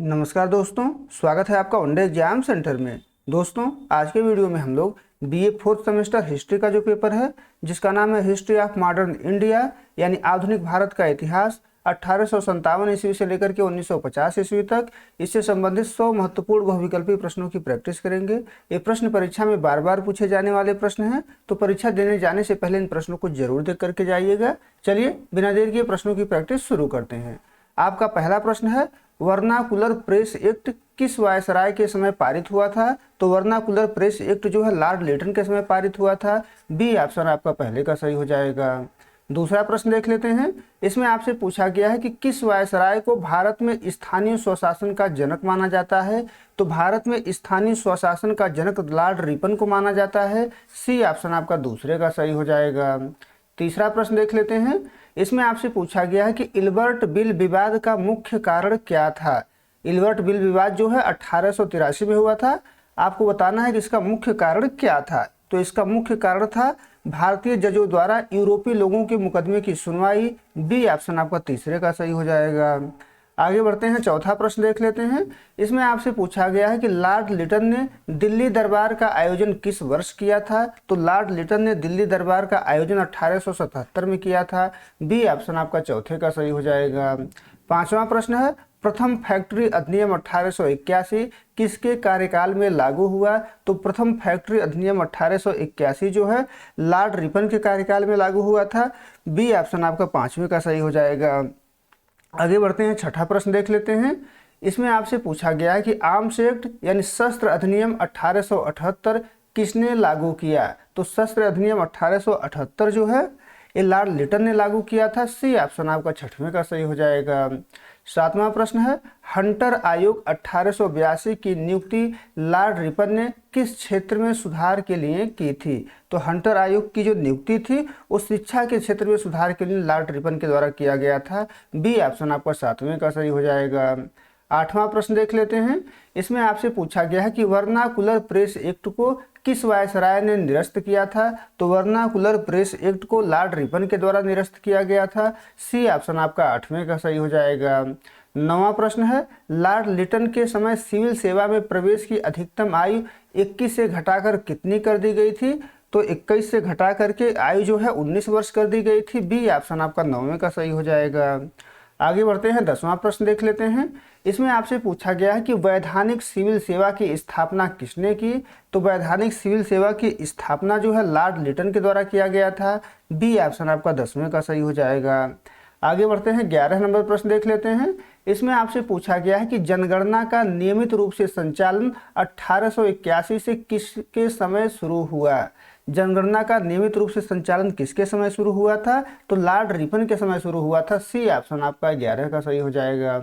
नमस्कार दोस्तों, स्वागत है आपका वनडे एग्जाम सेंटर में। दोस्तों, आज के वीडियो में हम लोग बीए फोर्थ सेमेस्टर हिस्ट्री का जो पेपर है जिसका नाम है हिस्ट्री ऑफ मॉडर्न इंडिया यानी आधुनिक भारत का इतिहास 1857 ईस्वी से लेकर के 1950 ईस्वी तक, इससे संबंधित 100 महत्वपूर्ण बहुविकल्पी प्रश्नों की प्रैक्टिस करेंगे। ये प्रश्न परीक्षा में बार बार पूछे जाने वाले प्रश्न हैं, तो परीक्षा देने जाने से पहले इन प्रश्नों को जरूर देख करके जाइएगा। चलिए बिना देर किए प्रश्नों की प्रैक्टिस शुरू करते हैं। आपका पहला प्रश्न है, वर्नाकुलर प्रेस एक्ट किस वायसराय के समय पारित हुआ था? तो वर्नाकुलर प्रेस एक्ट जो है लॉर्ड लिटन के समय पारित हुआ था। बी ऑप्शन आपका पहले का सही हो जाएगा। दूसरा प्रश्न देख लेते हैं। इसमें आपसे पूछा गया है कि किस वायसराय को भारत में स्थानीय स्वशासन का जनक माना जाता है? तो भारत में स्थानीय स्वशासन का जनक लॉर्ड रिपन को माना जाता है। सी ऑप्शन आपका दूसरे का सही हो जाएगा। तीसरा प्रश्न देख लेते हैं। इसमें आपसे पूछा गया है कि इल्बर्ट बिल विवाद का मुख्य कारण क्या था? इल्बर्ट बिल विवाद जो है 1883 में हुआ था। आपको बताना है कि इसका मुख्य कारण क्या था। तो इसका मुख्य कारण था भारतीय जजों द्वारा यूरोपीय लोगों के मुकदमे की सुनवाई। बी ऑप्शन आपका तीसरे का सही हो जाएगा। आगे बढ़ते हैं, चौथा प्रश्न देख लेते हैं। इसमें आपसे पूछा गया है कि लॉर्ड लिटन ने दिल्ली दरबार का आयोजन किस वर्ष किया था? तो लॉर्ड लिटन ने दिल्ली दरबार का आयोजन 1877 में किया था। बी ऑप्शन आपका चौथे का सही हो जाएगा। पांचवा प्रश्न है, प्रथम फैक्ट्री अधिनियम 1881 किसके कार्यकाल में लागू हुआ? तो प्रथम फैक्ट्री अधिनियम 1881 जो है लॉर्ड रिपन के कार्यकाल में लागू हुआ था। बी ऑप्शन आपका पांचवें का सही हो जाएगा। आगे बढ़ते हैं, छठा प्रश्न देख लेते हैं। इसमें आपसे पूछा गया है कि आर्म्स एक्ट यानी शस्त्र अधिनियम 1878 किसने लागू किया? तो शस्त्र अधिनियम 1878 जो है ये लॉर्ड लिटन ने लागू किया था। सी ऑप्शन आपका छठवें का सही हो जाएगा। सातवां प्रश्न है, हंटर आयोग 1882 की नियुक्ति लॉर्ड रिपन ने किस क्षेत्र में सुधार के लिए की थी? तो हंटर आयोग की जो नियुक्ति थी वो शिक्षा के क्षेत्र में सुधार के लिए लॉर्ड रिपन के द्वारा किया गया था। बी ऑप्शन आपका सातवें का सही हो जाएगा। आठवां प्रश्न देख लेते हैं। इसमें आपसे पूछा गया है कि वर्नाकुलर प्रेस एक्ट को किस वायसराय ने निरस्त किया था? तो वर्नाकुलर प्रेस एक्ट को लॉर्ड रिपन के द्वारा निरस्त किया गया था। सी ऑप्शन आपका आठवें का सही हो जाएगा। नौवां प्रश्न है, लॉर्ड लिटन के समय सिविल सेवा में प्रवेश की अधिकतम आयु 21 से घटाकर कितनी कर दी गई थी? तो 21 से घटा करके आयु जो है 19 वर्ष कर दी गई थी। बी ऑप्शन आपका नौवें का सही हो जाएगा। आगे बढ़ते हैं, 10वां प्रश्न देख लेते हैं। इसमें आपसे पूछा गया है कि वैधानिक सिविल सेवा की स्थापना किसने की? तो वैधानिक सिविल सेवा की स्थापना जो है लॉर्ड लिटन के द्वारा किया गया था। बी ऑप्शन आपका 10वें का सही हो जाएगा। आगे बढ़ते हैं, 11 नंबर प्रश्न देख लेते हैं। इसमें आपसे पूछा गया है कि जनगणना का नियमित रूप से संचालन 1881 से किसके समय शुरू हुआ? जनगणना का नियमित रूप से संचालन किसके समय शुरू हुआ था? तो लॉर्ड रिपन के समय शुरू हुआ था। सी ऑप्शन आपका 11 का सही हो जाएगा।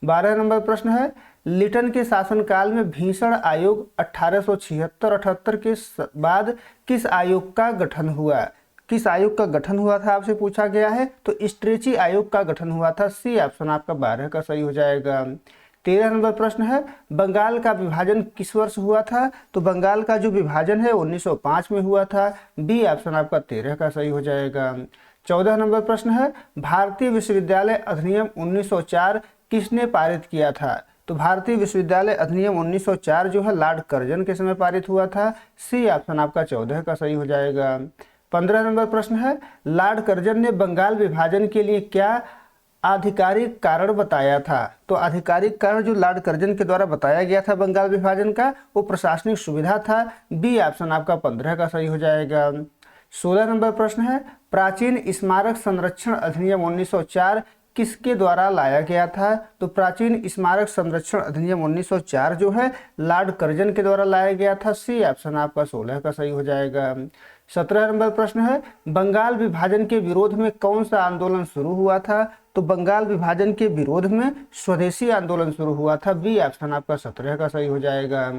12 नंबर प्रश्न है, लिटन के शासनकाल में भीषण आयोग 1876-78 के बाद किस आयोग का गठन हुआ? किस आयोग का गठन हुआ था आपसे पूछा गया है। तो स्ट्रेची आयोग का गठन हुआ था। सी ऑप्शन आपका 12 का सही हो जाएगा। 13 नंबर प्रश्न है, बंगाल का विभाजन किस वर्ष हुआ था? तो बंगाल का जो विभाजन है 1905 में हुआ था। बी ऑप्शन आपका 13 का सही हो जाएगा। 14 नंबर प्रश्न है, भारतीय विश्वविद्यालय अधिनियम 1904 किसने पारित किया था? तो भारतीय विश्वविद्यालय अधिनियम 1904 जो है लॉर्ड कर्जन के समय पारित हुआ था। सी ऑप्शन आपका 14 का सही हो जाएगा। 15 नंबर प्रश्न है, लॉर्ड कर्जन ने बंगाल विभाजन के लिए क्या आधिकारिक कारण बताया था? तो आधिकारिक कारण जो लॉर्ड कर्जन के द्वारा बताया गया था बंगाल विभाजन का वो प्रशासनिक सुविधा था। बी ऑप्शन आपका 15 का सही हो जाएगा। 16 नंबर प्रश्न है, प्राचीन स्मारक संरक्षण अधिनियम 1904 किसके द्वारा लाया गया था? तो प्राचीन स्मारक संरक्षण अधिनियम 1904 जो है लॉर्ड कर्जन के द्वारा लाया गया था। सी ऑप्शन आपका 16 का सही हो जाएगा। 17 नंबर प्रश्न है, बंगाल विभाजन के विरोध में कौन सा आंदोलन शुरू हुआ था? तो बंगाल विभाजन के विरोध में स्वदेशी आंदोलन शुरू हुआ था। बी ऑप्शन आपका 17 का सही हो जाएगा।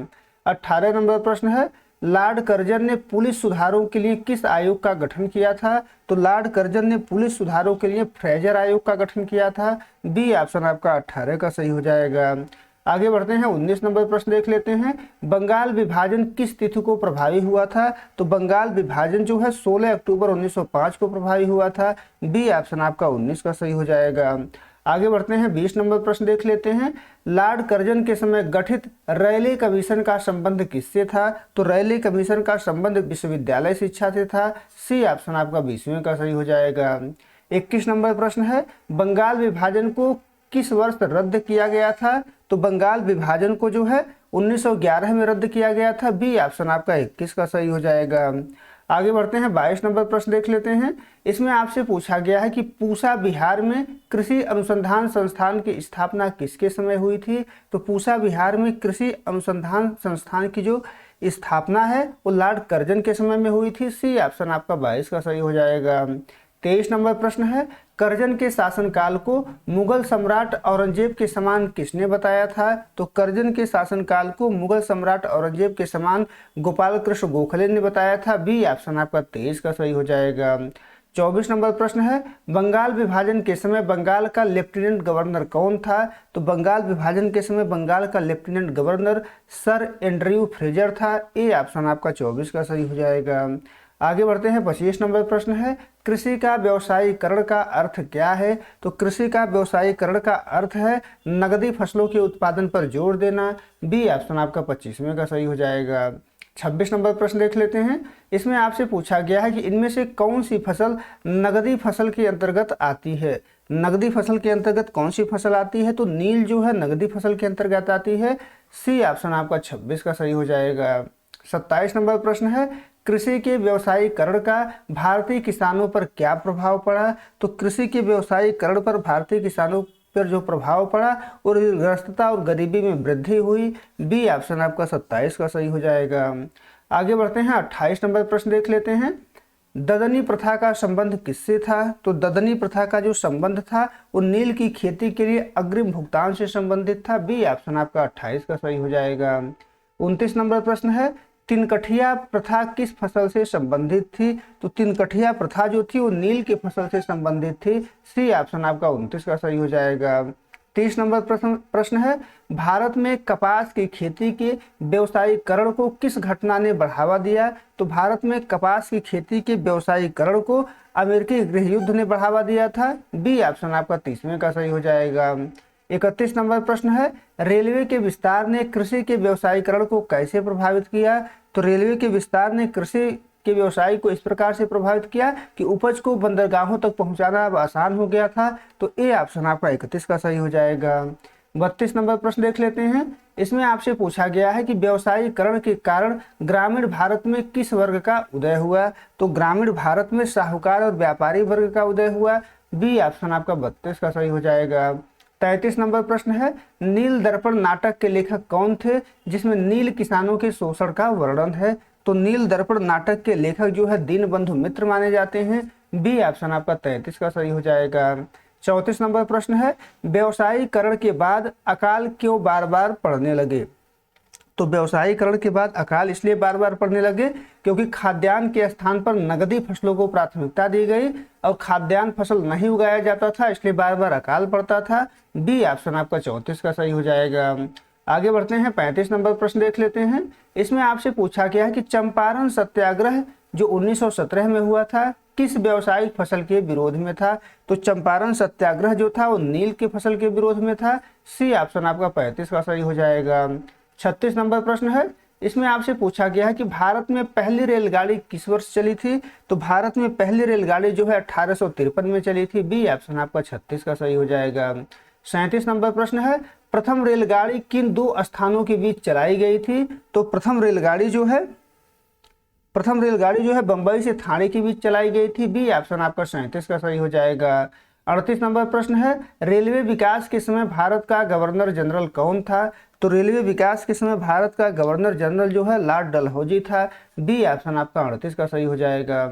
18 नंबर प्रश्न है, लॉर्ड कर्जन ने पुलिस सुधारों के लिए किस आयोग का गठन किया था? तो लॉर्ड कर्जन ने पुलिस सुधारों के लिए फ्रेजर आयोग का गठन किया था। बी ऑप्शन आपका 18 का सही हो जाएगा। आगे बढ़ते हैं, 19 नंबर प्रश्न देख लेते हैं। बंगाल विभाजन किस तिथि को प्रभावी हुआ था? तो बंगाल विभाजन जो है 16 अक्टूबर 1905 को प्रभावी हुआ था। बी ऑप्शन आपका 19 का सही हो जाएगा। आगे बढ़ते हैं, 20 नंबर प्रश्न देख लेते हैं। लॉर्ड कर्जन के समय गठित रैले कमीशन का संबंध किससे था? तो रैले कमीशन का संबंध विश्वविद्यालय शिक्षा से था। सी ऑप्शन आपका 20वें का सही हो जाएगा। 21 नंबर प्रश्न है, बंगाल विभाजन को किस वर्ष रद्द किया गया था? तो बंगाल विभाजन को जो है 1911 में रद्द किया गया था। बी ऑप्शन आपका 21 का सही हो जाएगा। आगे बढ़ते हैं, 22 नंबर प्रश्न देख लेते हैं। इसमें आपसे पूछा गया है कि पूसा बिहार में कृषि अनुसंधान संस्थान की स्थापना किसके समय हुई थी? तो पूसा बिहार में कृषि अनुसंधान संस्थान की जो स्थापना है वो लॉर्ड कर्जन के समय में हुई थी। सी ऑप्शन आपका 22 का सही हो जाएगा। 23 नंबर प्रश्न है, कर्जन के शासनकाल को मुगल सम्राट औरंगजेब के समान किसने बताया था? तो कर्जन के शासनकाल को मुगल सम्राट औरंगजेब के समान गोपाल कृष्ण गोखले ने बताया था। बी ऑप्शन आपका 23 का सही हो जाएगा। 24 नंबर प्रश्न है, बंगाल विभाजन के समय बंगाल का लेफ्टिनेंट गवर्नर कौन था? तो बंगाल विभाजन के समय बंगाल का lieutenant governor sir Andrew Fraser था। ए ऑप्शन आपका 24 का सही हो जाएगा। आगे बढ़ते हैं, 25 नंबर प्रश्न है, कृषि का व्यवसायीकरण का अर्थ क्या है? तो कृषि का व्यवसायीकरण का अर्थ है नगदी फसलों के उत्पादन पर जोर देना। बी ऑप्शन आपका 25वें का सही हो जाएगा। 26 नंबर प्रश्न देख लेते हैं। इसमें आपसे पूछा गया है कि इनमें से कौन सी फसल नगदी फसल के अंतर्गत आती है? नगदी फसल के अंतर्गत कौन सी फसल आती है? तो नील जो है नगदी फसल के अंतर्गत आती है। सी ऑप्शन आपका 26 का सही हो जाएगा। 27 नंबर प्रश्न है, कृषि के व्यवसायीकरण का भारतीय किसानों पर क्या प्रभाव पड़ा? तो कृषि के व्यवसायीकरण पर भारतीय किसानों पर जो प्रभाव पड़ा और ग्रस्तता और गरीबी में वृद्धि हुई। बी ऑप्शन आपका 27 का सही हो जाएगा। आगे बढ़ते हैं, 28 नंबर प्रश्न देख लेते हैं। ददनी प्रथा का संबंध किससे था? तो ददनी प्रथा का जो संबंध था वो नील की खेती के लिए अग्रिम भुगतान से संबंधित था। बी ऑप्शन आपका 28 का सही हो जाएगा। 29 नंबर प्रश्न है, तिनकठिया प्रथा किस फसल से संबंधित थी? तो तिनकठिया प्रथा जो थी वो नील की फसल से संबंधित थी। सी ऑप्शन आपका 29 का सही हो जाएगा। 30 नंबर प्रश्न है, भारत में कपास की खेती के व्यवसायीकरण को किस घटना ने बढ़ावा दिया? तो भारत में कपास की खेती के व्यवसायीकरण को अमेरिकी गृह युद्ध ने बढ़ावा दिया था। बी ऑप्शन आपका 30वें का सही हो जाएगा। 31 नंबर प्रश्न है, रेलवे के विस्तार ने कृषि के व्यवसायीकरण को कैसे प्रभावित किया? तो रेलवे के विस्तार ने कृषि के व्यवसाय को इस प्रकार से प्रभावित किया कि उपज को बंदरगाहों तक पहुंचाना अब आसान हो गया था। तो ए ऑप्शन आपका 31 का सही हो जाएगा। 32 नंबर प्रश्न देख लेते हैं। इसमें आपसे पूछा गया है कि व्यवसायीकरण के कारण ग्रामीण भारत में किस वर्ग का उदय हुआ? तो ग्रामीण भारत में साहूकार और व्यापारी वर्ग का उदय हुआ। बी ऑप्शन आपका 32 का सही हो जाएगा। 33 नंबर प्रश्न है, नील दर्पण नाटक के लेखक कौन थे जिसमें नील किसानों के शोषण का वर्णन है? तो नील दर्पण नाटक के लेखक जो है दीनबंधु मित्र माने जाते हैं। बी ऑप्शन आपका 33 का सही हो जाएगा। 34 नंबर प्रश्न है, व्यवसायीकरण के बाद अकाल क्यों बार बार पड़ने लगे? तो व्यवसायीकरण के बाद अकाल इसलिए बार बार पड़ने लगे क्योंकि खाद्यान्न के स्थान पर नगदी फसलों को प्राथमिकता दी गई और खाद्यान्न फसल नहीं उगाया जाता था, इसलिए बार बार अकाल पड़ता था। बी ऑप्शन आपका 34 का सही हो जाएगा। आगे बढ़ते हैं, 35 नंबर प्रश्न देख लेते हैं। इसमें आपसे पूछा गया है कि चंपारण सत्याग्रह जो 1917 में हुआ था किस व्यावसायिक फसल के विरोध में था? तो चंपारण सत्याग्रह जो था वो नील की फसल के विरोध में था। सी ऑप्शन आपका 35 का सही हो जाएगा। 36 नंबर प्रश्न है, इसमें आपसे पूछा गया है कि भारत में पहली रेलगाड़ी किस वर्ष चली थी? तो भारत में पहली रेलगाड़ी जो है 1853 में चली थी। बी ऑप्शन आपका 36 का सही हो जाएगा। 37 नंबर प्रश्न है, प्रथम रेलगाड़ी किन दो स्थानों के बीच चलाई गई थी? तो प्रथम रेलगाड़ी जो है बंबई से ठाणे के बीच चलाई गई थी। बी ऑप्शन आपका 37 का सही हो जाएगा। 38 नंबर प्रश्न है, रेलवे विकास के समय भारत का गवर्नर जनरल कौन था? तो रेलवे विकास के समय भारत का गवर्नर जनरल जो है लॉर्ड डलहौजी था। बी ऑप्शन आपका 38 का सही हो जाएगा।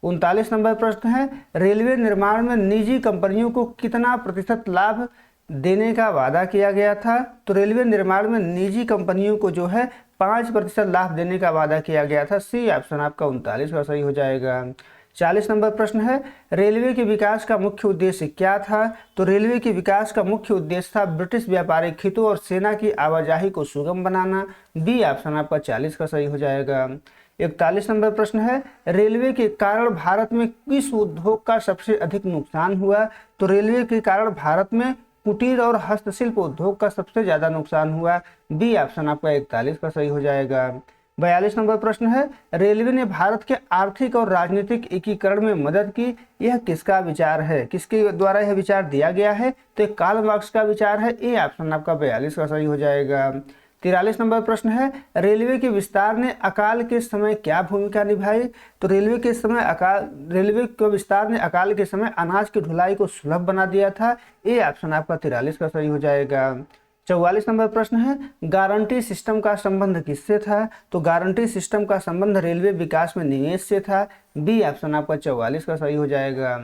39 नंबर प्रश्न है, रेलवे निर्माण में निजी कंपनियों को कितना प्रतिशत लाभ देने का वादा किया गया था? तो रेलवे निर्माण में निजी कंपनियों को जो है 5% लाभ देने का वादा किया गया था। सी ऑप्शन आपका 39 का सही हो जाएगा। 40 नंबर प्रश्न है, रेलवे के विकास का मुख्य उद्देश्य क्या था? तो रेलवे के विकास का मुख्य उद्देश्य था ब्रिटिश व्यापारिक हितों और सेना की आवाजाही को सुगम बनाना। बी ऑप्शन आपका 40 का सही हो जाएगा। 41 नंबर प्रश्न है, रेलवे के कारण भारत में किस उद्योग का सबसे अधिक नुकसान हुआ? तो रेलवे के कारण भारत में कुटीर और हस्तशिल्प उद्योग का सबसे ज्यादा नुकसान हुआ। बी ऑप्शन आपका 41 का सही हो जाएगा। 42 नंबर प्रश्न है, रेलवे ने भारत के आर्थिक और राजनीतिक एकीकरण में मदद की, यह किसका विचार है? किसके द्वारा यह विचार दिया गया है? तो कार्ल मार्क्स का विचार है। ए ऑप्शन आपका 42 का सही हो जाएगा। 43 नंबर प्रश्न है, रेलवे के विस्तार ने अकाल के समय क्या भूमिका निभाई? तो रेलवे के विस्तार ने अकाल के समय अनाज की ढुलाई को सुलभ बना दिया था। ए ऑप्शन आपका 43 का सही हो जाएगा। 44 नंबर प्रश्न है, गारंटी सिस्टम का संबंध किससे था? तो गारंटी सिस्टम का संबंध रेलवे विकास में निवेश से था। बी ऑप्शन आपका 44 का सही हो जाएगा।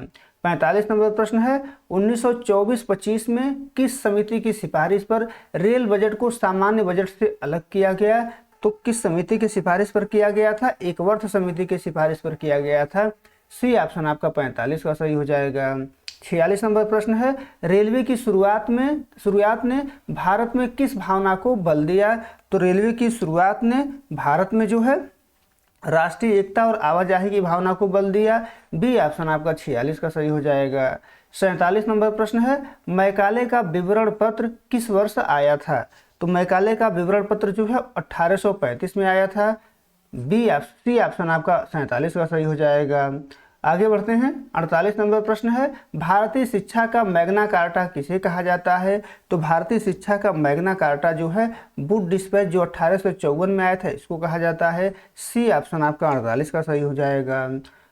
45 नंबर प्रश्न है, 1924-25 में किस समिति की सिफारिश पर रेल बजट को सामान्य बजट से अलग किया गया? तो किस समिति की सिफारिश पर किया गया था? एकवर्थ समिति की सिफारिश पर किया गया था। सी ऑप्शन आपका 45 का सही हो जाएगा। 46 नंबर प्रश्न है, रेलवे की शुरुआत ने भारत में किस भावना को बल दिया? तो रेलवे की शुरुआत ने भारत में जो है राष्ट्रीय एकता और आवाजाही की भावना को बल दिया। बी ऑप्शन आपका 46 का सही हो जाएगा। 47 नंबर प्रश्न है, मैकाले का विवरण पत्र किस वर्ष आया था? तो मैकाले का विवरण पत्र जो है 1835 में आया था। सी ऑप्शन आपका 47 का सही हो जाएगा। आगे बढ़ते हैं। 48 नंबर प्रश्न है, भारतीय शिक्षा का मैग्ना कार्टा किसे कहा जाता है? तो भारतीय शिक्षा का मैग्ना कार्टा जो है वुड डिस्पैच जो 1854 में आया था, इसको कहा जाता है। सी ऑप्शन आपका 48 का सही हो जाएगा।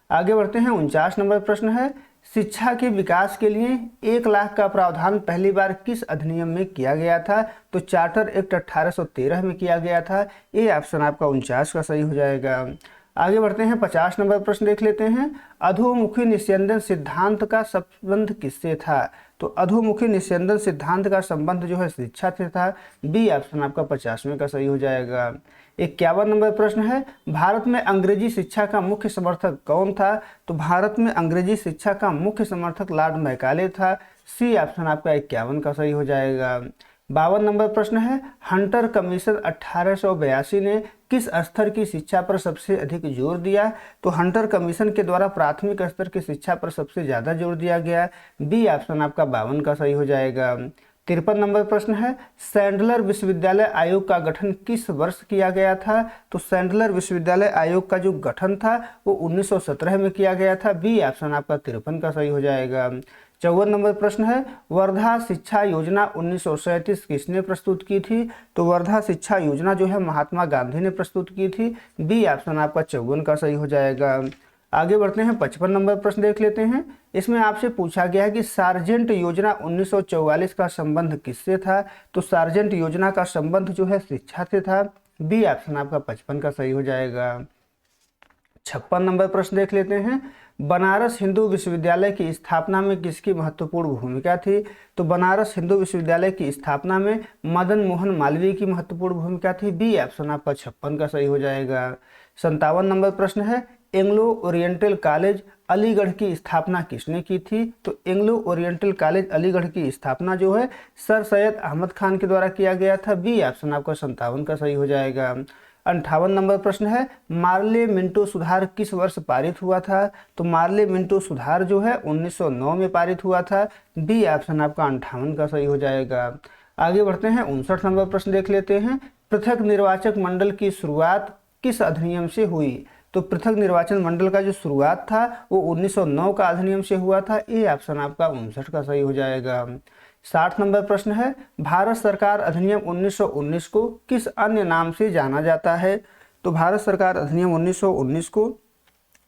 आगे बढ़ते हैं। 49 नंबर प्रश्न है, शिक्षा के विकास के लिए 1 लाख का प्रावधान पहली बार किस अधिनियम में किया गया था? तो चार्टर एक्ट 1813 में किया गया था। ये ऑप्शन आपका 49 का सही हो जाएगा। आगे बढ़ते हैं। 50 नंबर प्रश्न देख लेते हैं, अधोमुखी निस्यंदन सिद्धांत का संबंध किससे था? तो अधोमुखी निस्यंदन सिद्धांत का संबंध जो है शिक्षा से था। बी ऑप्शन आपका 50वें का सही हो जाएगा। 51 नंबर प्रश्न है, भारत में अंग्रेजी शिक्षा का मुख्य समर्थक कौन था? तो भारत में अंग्रेजी शिक्षा का मुख्य समर्थक लॉर्ड मैकाले था। सी ऑप्शन आपका 51 का सही हो जाएगा। 52 नंबर प्रश्न है, हंटर कमीशन 1882 ने किस स्तर की शिक्षा पर सबसे अधिक जोर दिया? तो हंटर कमीशन के द्वारा प्राथमिक स्तर की शिक्षा पर सबसे ज्यादा जोर दिया गया। बी ऑप्शन आपका 52 का सही हो जाएगा। 53 नंबर प्रश्न है, सैंडलर विश्वविद्यालय आयोग का गठन किस वर्ष किया गया था? तो सैंडलर विश्वविद्यालय आयोग का जो गठन था वो 1917 में किया गया था। बी ऑप्शन आपका 53 का सही हो जाएगा। 54 नंबर प्रश्न है, वर्धा शिक्षा योजना 1937 किसने प्रस्तुत की थी? तो वर्धा शिक्षा योजना जो है महात्मा गांधी ने प्रस्तुत की थी। बी ऑप्शन आपका 54 का सही हो जाएगा। आगे बढ़ते हैं। 55 नंबर प्रश्न देख लेते हैं। इसमें आपसे पूछा गया है कि सार्जेंट योजना 1944 का संबंध किससे था? तो सार्जेंट योजना का संबंध जो है शिक्षा से था। बी ऑप्शन आपका 55 का सही हो जाएगा। 56 नंबर प्रश्न देख लेते हैं, बनारस हिंदू विश्वविद्यालय की स्थापना में किसकी महत्वपूर्ण भूमिका थी? तो बनारस हिंदू विश्वविद्यालय की स्थापना में मदन मोहन मालवीय की महत्वपूर्ण भूमिका थी। बी ऑप्शन आपका 56 का सही हो जाएगा। 57 नंबर प्रश्न है, एंग्लो ओरिएंटल कॉलेज अलीगढ़ की स्थापना किसने की थी? तो एंग्लो ओरिएंटल कॉलेज अलीगढ़ की स्थापना जो है सर सैयद अहमद खान के द्वारा किया गया था। बी ऑप्शन आपका 57 का सही हो जाएगा। 58 नंबर प्रश्न है, मार्ले मिंटो सुधार किस वर्ष पारित हुआ था? तो मार्ले मिंटो सुधार जो है 1909 में पारित हुआ था। बी ऑप्शन आपका 58 का सही हो जाएगा। आगे बढ़ते हैं। 59 नंबर प्रश्न देख लेते हैं, पृथक निर्वाचक मंडल की शुरुआत किस अधिनियम से हुई? तो पृथक निर्वाचन मंडल का जो शुरुआत था वो 1909 का अधिनियम से हुआ था। ए ऑप्शन आपका 59 का सही हो जाएगा। 60 नंबर प्रश्न है, भारत सरकार अधिनियम 1919 को किस अन्य नाम से जाना जाता है? तो भारत सरकार अधिनियम 1919 को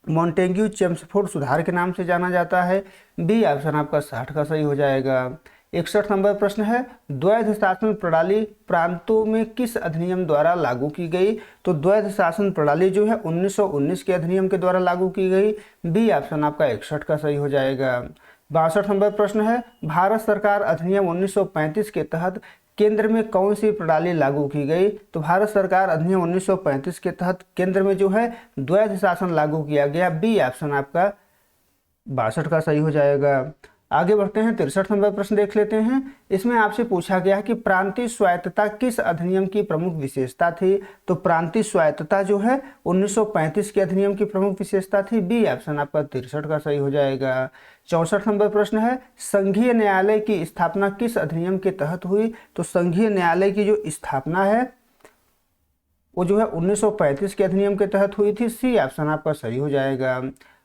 मॉन्टेग्यू चेम्सफोर्ड सुधार के नाम से जाना जाता है। बी ऑप्शन आपका 60 का सही हो जाएगा। 61 नंबर प्रश्न है, द्वैध शासन प्रणाली प्रांतों में किस अधिनियम द्वारा लागू की गई? तो द्वैध शासन प्रणाली जो है 1919 के अधिनियम के द्वारा लागू की गई। बी ऑप्शन आपका 61 का सही हो जाएगा। 62 नंबर प्रश्न है, भारत सरकार अधिनियम 1935 के तहत केंद्र में कौन सी प्रणाली लागू की गई? तो भारत सरकार अधिनियम 1935 के तहत केंद्र में जो है द्वैध शासन लागू किया गया। बी ऑप्शन आपका 62 का सही हो जाएगा। आगे बढ़ते हैं, 63 नंबर प्रश्न देख लेते हैं। इसमें आपसे पूछा गया है कि प्रांतीय स्वायत्तता किस अधिनियम की प्रमुख विशेषता थी। तो प्रांतीय स्वायत्तता जो है 1935 के अधिनियम की प्रमुख विशेषता थी। बी ऑप्शन आपका 63 का सही हो जाएगा। 64 नंबर प्रश्न है, संघीय न्यायालय की स्थापना किस अधिनियम के तहत हुई। तो संघीय न्यायालय की जो स्थापना है वो जो है 1935 के अधिनियम के तहत हुई थी। सी ऑप्शन आपका सही हो जाएगा।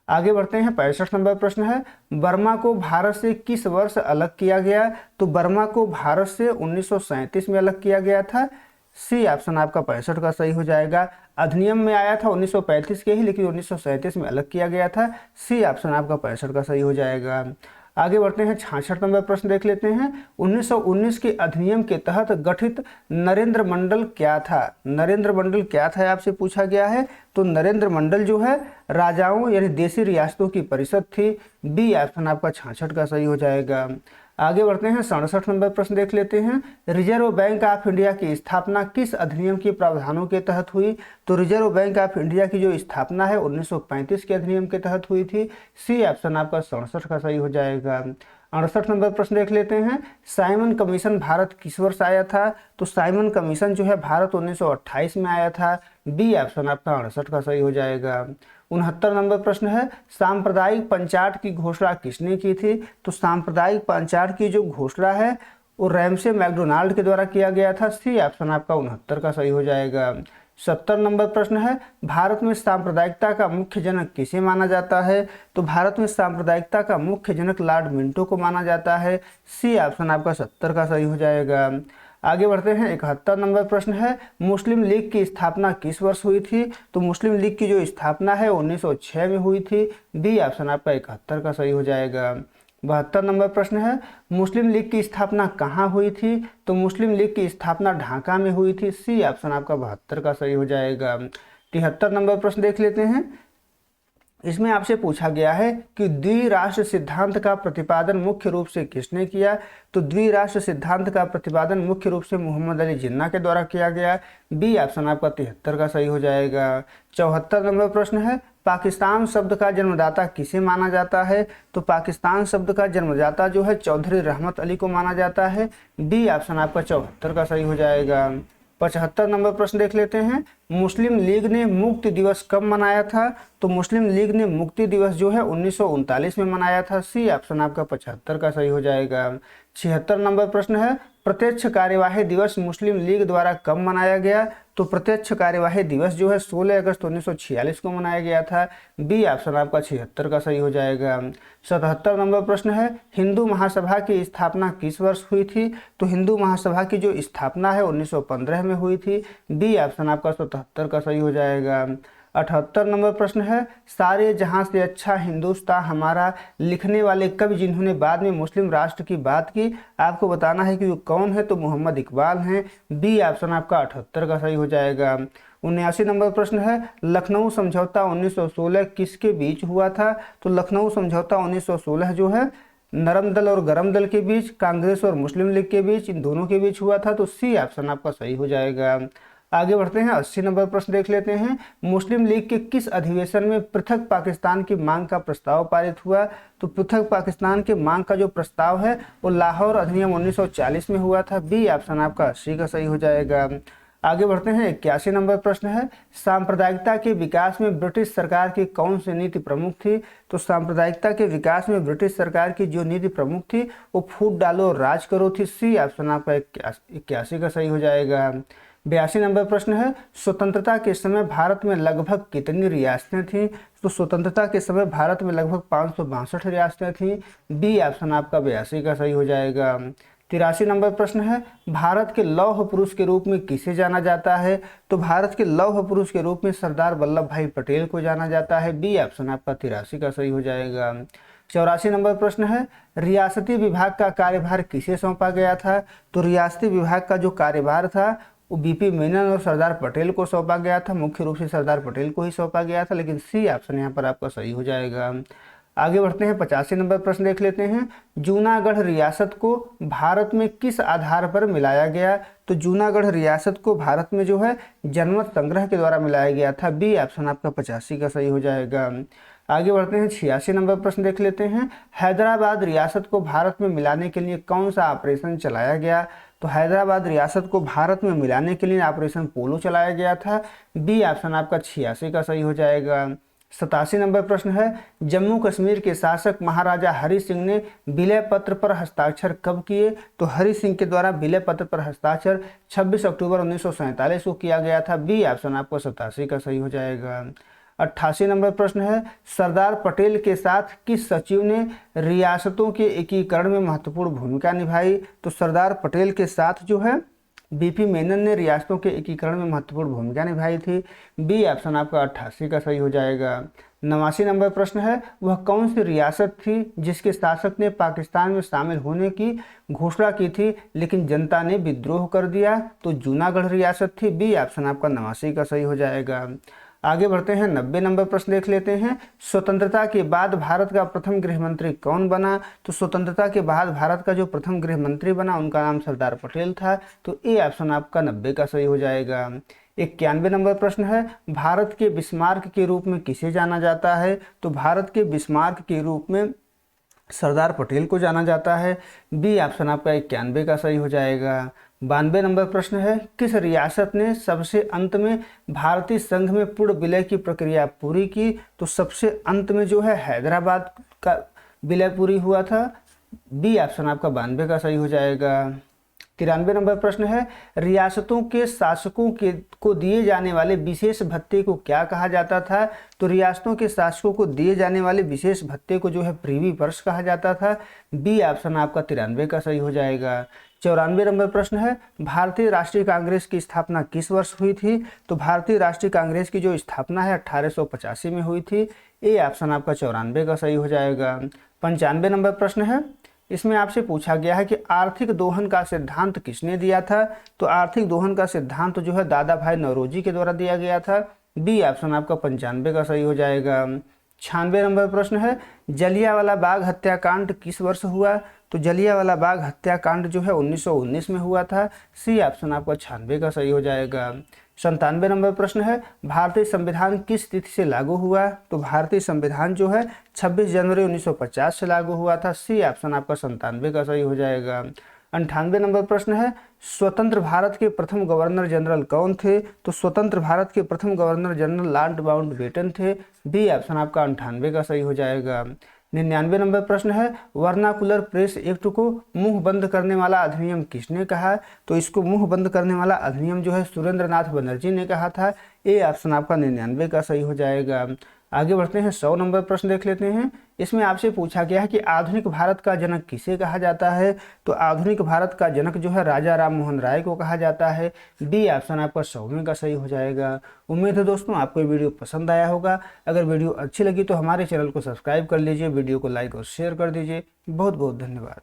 आगे बढ़ते हैं, 65 नंबर प्रश्न है, बर्मा को भारत से किस वर्ष अलग किया गया। तो बर्मा को भारत से 1937 में अलग किया गया था। सी ऑप्शन आपका 65 का सही हो जाएगा। अधिनियम में आया था 1935 के ही, लेकिन 1937 में अलग किया गया था। सी ऑप्शन आपका 65 का सही हो जाएगा। आगे बढ़ते हैं, 66 नंबर प्रश्न देख लेते हैं। 1919 के अधिनियम के तहत गठित नरेंद्र मंडल क्या था। नरेंद्र मंडल क्या था आपसे पूछा गया है। तो नरेंद्र मंडल जो है राजाओं यानी देशी रियासतों की परिषद थी। बी ऑप्शन आपका 66 का सही हो जाएगा। आगे बढ़ते हैं, 67 नंबर प्रश्न देख लेते हैं। रिजर्व बैंक ऑफ इंडिया की स्थापना किस अधिनियम के प्रावधानों के तहत हुई। तो रिजर्व बैंक ऑफ इंडिया की जो स्थापना है 1935 के अधिनियम के तहत हुई थी। सी ऑप्शन आपका 67 का सही हो जाएगा। 68 नंबर प्रश्न देख लेते हैं, साइमन कमीशन भारत किस वर्ष आया था। तो साइमन कमीशन जो है भारत 1928 में आया था। बी ऑप्शन आपका 68 का सही हो जाएगा। 69 नंबर प्रश्न है, सांप्रदायिक पंचायत की घोषणा किसने की थी। तो सांप्रदायिक पंचायत की जो घोषणा है वो रैमसे मैकडोनाल्ड के द्वारा किया गया था। सी ऑप्शन आपका 69 का सही हो जाएगा। 70 नंबर प्रश्न है, भारत में सांप्रदायिकता का मुख्य जनक किसे माना जाता है। तो भारत में सांप्रदायिकता का मुख्य जनक लॉर्ड मिंटो को माना जाता है। सी ऑप्शन आपका 70 का सही हो जाएगा। आगे बढ़ते हैं, 71 नंबर प्रश्न है, मुस्लिम लीग की स्थापना किस वर्ष हुई थी। तो मुस्लिम लीग की जो स्थापना है 1906 में हुई थी। बी ऑप्शन आपका 71 का सही हो जाएगा। 72 नंबर प्रश्न है, मुस्लिम लीग की स्थापना कहाँ हुई थी। तो मुस्लिम लीग की स्थापना ढाका में हुई थी। सी ऑप्शन आपका 72 का सही हो जाएगा। 73 नंबर प्रश्न देख लेते हैं। इसमें आपसे पूछा गया है कि द्विराष्ट्र सिद्धांत का प्रतिपादन मुख्य रूप से किसने किया। तो द्विराष्ट्र सिद्धांत का प्रतिपादन मुख्य रूप से मोहम्मद अली जिन्ना के द्वारा किया गया। बी ऑप्शन आपका 73 का सही हो जाएगा। 74 नंबर प्रश्न है, पाकिस्तान शब्द का जन्मदाता किसे माना जाता है। तो पाकिस्तान शब्द का जन्मदाता जो है चौधरी रहमत अली को माना जाता है। बी ऑप्शन आपका 74 का सही हो जाएगा। 75 नंबर प्रश्न देख लेते हैं, मुस्लिम लीग ने मुक्ति दिवस कब मनाया था। तो मुस्लिम लीग ने मुक्ति दिवस जो है 1939 में मनाया था। सी ऑप्शन आपका 75 का सही हो जाएगा। 76 नंबर प्रश्न है, प्रत्यक्ष कार्यवाही दिवस मुस्लिम लीग द्वारा कब मनाया गया। तो प्रत्यक्ष कार्यवाही दिवस जो है 16 अगस्त 1946 को मनाया गया था। बी ऑप्शन आपका 76 का सही हो जाएगा। 77 नंबर प्रश्न है, हिंदू महासभा की स्थापना किस वर्ष हुई थी। तो हिंदू महासभा की जो स्थापना है 1915 में हुई थी। बी ऑप्शन आपका 77 का सही हो जाएगा। 78 नंबर प्रश्न है, सारे जहां से अच्छा हिंदुस्तान हमारा लिखने वाले कवि जिन्होंने बाद में मुस्लिम राष्ट्र की बात की, आपको बताना है कि वो कौन है। तो मोहम्मद इकबाल हैं। बी ऑप्शन आपका 78 का सही हो जाएगा। 79 नंबर प्रश्न है, लखनऊ समझौता 1916 किसके बीच हुआ था। तो लखनऊ समझौता 1916 जो है नरम दल और गरम दल के बीच, कांग्रेस और मुस्लिम लीग के बीच, इन दोनों के बीच हुआ था। तो सी ऑप्शन आपका सही हो जाएगा। आगे बढ़ते हैं, 80 नंबर प्रश्न देख लेते हैं, मुस्लिम लीग के किस अधिवेशन में पृथक पाकिस्तान की मांग का प्रस्ताव पारित हुआ। तो पृथक पाकिस्तान के मांग का जो प्रस्ताव है वो लाहौर अधिनियम 1940 में हुआ था। बी ऑप्शन आपका 80 का सही हो जाएगा। आगे बढ़ते हैं, 81 नंबर प्रश्न है, सांप्रदायिकता के विकास में ब्रिटिश सरकार की कौन सी नीति प्रमुख थी। तो सांप्रदायिकता के विकास में ब्रिटिश सरकार की जो नीति प्रमुख थी वो फूट डालो और राज करो थी। सी ऑप्शन आपका 81 का सही हो जाएगा। 82 नंबर प्रश्न है, स्वतंत्रता के समय भारत में लगभग कितनी रियासतें थीं। तो स्वतंत्रता के समय भारत में लगभग 562 रियासतें थीं। बी ऑप्शन आपका 82 का सही हो जाएगा। 83 नंबर प्रश्न है, भारत के लौह पुरुष के रूप में किसे जाना जाता है। तो भारत के लौह पुरुष के रूप में सरदार वल्लभ भाई पटेल को जाना जाता है। बी ऑप्शन आपका 83 का सही हो जाएगा। 84 नंबर प्रश्न है, रियासती विभाग का कार्यभार किसे सौंपा गया था। तो रियासती विभाग का जो कार्यभार था वो बीपी मेनन और सरदार पटेल को सौंपा गया था। मुख्य रूप से सरदार पटेल को ही सौंपा गया था, लेकिन सी ऑप्शन यहाँ पर आपका सही हो जाएगा। आगे बढ़ते हैं, 85 नंबर प्रश्न देख लेते हैं, जूनागढ़ रियासत को भारत में किस आधार पर मिलाया गया। तो जूनागढ़ रियासत को भारत में जो है जनमत संग्रह के द्वारा मिलाया गया था। बी ऑप्शन आपका 85 का सही हो जाएगा। आगे बढ़ते हैं, 86 नंबर प्रश्न देख लेते हैं। हैदराबाद रियासत को भारत में मिलाने के लिए कौन सा ऑपरेशन चलाया गया? तो हैदराबाद रियासत को भारत में मिलाने के लिए ऑपरेशन पोलो चलाया गया था। बी ऑप्शन आपका 86 का सही हो जाएगा। 87 नंबर प्रश्न है, जम्मू कश्मीर के शासक महाराजा हरि सिंह ने विलय पत्र पर हस्ताक्षर कब किए? तो हरि सिंह के द्वारा विलय पत्र पर हस्ताक्षर 26 अक्टूबर 1947 को किया गया था। बी ऑप्शन आपको 87 का सही हो जाएगा। 88 नंबर प्रश्न है, सरदार पटेल के साथ किस सचिव ने रियासतों के एकीकरण में महत्वपूर्ण भूमिका निभाई? तो सरदार पटेल के साथ जो है बीपी मेनन ने रियासतों के एकीकरण में महत्वपूर्ण भूमिका निभाई थी। बी ऑप्शन आपका 88 का सही हो जाएगा। 89 नंबर प्रश्न है, वह कौन सी रियासत थी जिसके शासक ने पाकिस्तान में शामिल होने की घोषणा की थी लेकिन जनता ने विद्रोह कर दिया? तो जूनागढ़ रियासत थी। बी ऑप्शन आपका 89 का सही हो जाएगा। आगे बढ़ते हैं, 90 नंबर प्रश्न देख लेते हैं। स्वतंत्रता के बाद भारत का प्रथम गृह मंत्री कौन बना? तो स्वतंत्रता के बाद भारत का जो प्रथम गृह मंत्री बना उनका नाम सरदार पटेल था। तो ए ऑप्शन आपका 90 का सही हो जाएगा। 91 नंबर प्रश्न है, भारत के बिस्मार्क के रूप में किसे जाना जाता है? तो भारत के बिस्मार्क के रूप में सरदार पटेल को जाना जाता है। बी ऑप्शन आपका 91 का सही हो जाएगा। 92 नंबर प्रश्न है, किस रियासत ने सबसे अंत में भारतीय संघ में पूर्ण विलय की प्रक्रिया पूरी की? तो सबसे अंत में जो है हैदराबाद का विलय पूरी हुआ था। बी ऑप्शन आपका 92 का सही हो जाएगा। 93 नंबर प्रश्न है, रियासतों के शासकों को दिए जाने वाले विशेष भत्ते को क्या कहा जाता था? तो रियासतों के शासकों को दिए जाने वाले विशेष भत्ते को जो है प्रीवी वर्ष कहा जाता था। बी ऑप्शन आपका 93 का सही हो जाएगा। 94 नंबर प्रश्न है, भारतीय राष्ट्रीय कांग्रेस की स्थापना किस वर्ष हुई थी? तो भारतीय राष्ट्रीय कांग्रेस की जो स्थापना है 1885 में हुई थी। ए ऑप्शन आपका 94 का सही हो जाएगा। 95 नंबर प्रश्न है, इसमें आपसे पूछा गया है कि आर्थिक दोहन का सिद्धांत किसने दिया था? तो आर्थिक दोहन का सिद्धांत जो है दादा भाई नौरोजी के द्वारा दिया गया था। बी ऑप्शन आपका 95 का सही हो जाएगा। 96 नंबर प्रश्न है, जलियांवाला बाग हत्याकांड किस वर्ष हुआ? तो जलियांवाला बाग हत्याकांड जो है 1919 में हुआ था। सी ऑप्शन आपका 96 का सही हो जाएगा। 97 नंबर प्रश्न है, भारतीय संविधान किस तिथि से लागू हुआ? तो भारतीय संविधान जो है 26 जनवरी 1950 से लागू हुआ था। सी ऑप्शन आपका 97 का सही हो जाएगा। 98 नंबर प्रश्न है, स्वतंत्र भारत के प्रथम गवर्नर जनरल कौन थे? तो स्वतंत्र भारत के प्रथम गवर्नर जनरल लॉर्ड माउंटबेटन थे। बी ऑप्शन आपका 98 का सही हो जाएगा। 99 नंबर प्रश्न है, वर्नाकुलर प्रेस एक्ट को मुंह बंद करने वाला अधिनियम किसने कहा? तो इसको मुंह बंद करने वाला अधिनियम जो है सुरेंद्र नाथ बनर्जी ने कहा था। ए ऑप्शन आपका 99 का सही हो जाएगा। आगे बढ़ते हैं, 100 नंबर प्रश्न देख लेते हैं। इसमें आपसे पूछा गया है कि आधुनिक भारत का जनक किसे कहा जाता है? तो आधुनिक भारत का जनक जो है राजा राम मोहन राय को कहा जाता है। डी ऑप्शन आपका 100वें का सही हो जाएगा। उम्मीद है दोस्तों आपको ये वीडियो पसंद आया होगा। अगर वीडियो अच्छी लगी तो हमारे चैनल को सब्सक्राइब कर लीजिए, वीडियो को लाइक और शेयर कर दीजिए। बहुत बहुत धन्यवाद।